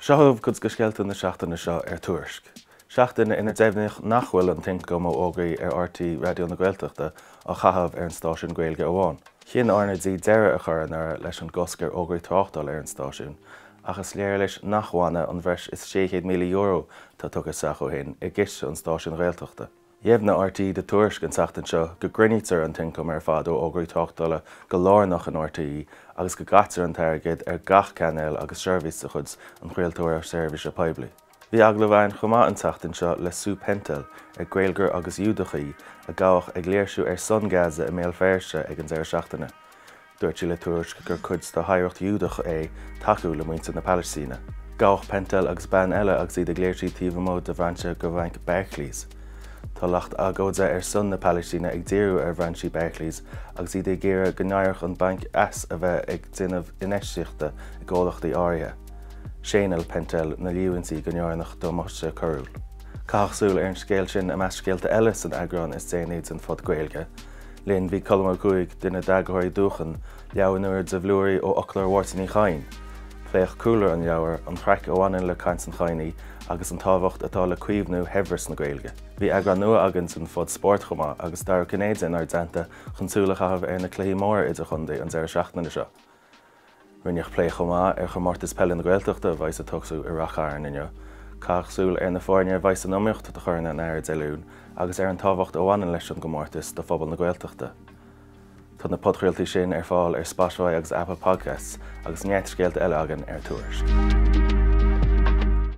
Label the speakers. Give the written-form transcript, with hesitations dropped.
Speaker 1: Seosamh cuid go scéalta na seachtaine seo Tuairisc. Seachtain ina déimhnigh nach bhfuil an tinc go ógaí RT radio na Gaeltachta a chahabh an stáisiún Gaeilge amháin. Chin arnadí deire a chur nar leis an goscar ógaí tráchtáil an stáisiún, achas léir leis nachháine an bhreis is €600 milliún tá tugadh sacho hin I gcis an stáisiún Gaeltachta. Dhéimhna RT de Tuairisc an seachtain seo go grinnítear an tincom fad ó ógaí tráchtála go lárnach an RT agus go gatar an targad gach canal agus seirbhís a chuid an chraoltóir seirbhís a poibli. Bhí aglamhain chumá an seachtain seo le sú pental gaeilgear agus iúdachaí a gabhadh ag léirsú son gaza I méal féirse ag an deir seachtaine. Dúirt le Tuairisc gur cuid tá haireacht iúdach taú le muinte na Palestíne. Gabhadh pental agus ban eile agus iad ag léirsí tíomh mód de bhainte go bhainc Berkeley's. Tá leacht agóide son na Palestíne ag díriú bhaintí Berkeley's agus iad ag géire go ndáireadh an banc as a bheith ag duinmh inéisiachta I ggólachtaí áirithe. Scéanal pental na líúintí go ndearnach do muiste curúil. Cachsúil an scéal sin a meas scéalta eile san agrán is déanaid an fud Gaeilge. Linn bhí colm cuaig duine dagathirí dúchan leabhanúir de bhlúirí ó ochlar Whartaní Chainn. Pléach coolar an leabhar an chreic óhainn le cant an chainní agus an tábhacht atá le cuimhnú hebhras na Gaeilge. Bhí agran nua agan san fud sport chumá agus dar Canadian ar danta chun chahabh na cléí mór idir chundaí an deir seachtaine seo. Rinneach plé chumá chumórtas pell na Gaeltachta bhaise tugsú I rachar inniu. Cachsúil na fáinne bhaise nóíocht a churna an air deilún agus an tábhacht óhainn leis an gomórtas do phobal na Gaeltachta. Tá na podchraoltaí sin fáil Spotify agus Apple Podcasts agus neart scéalta eile agan Tuairisc.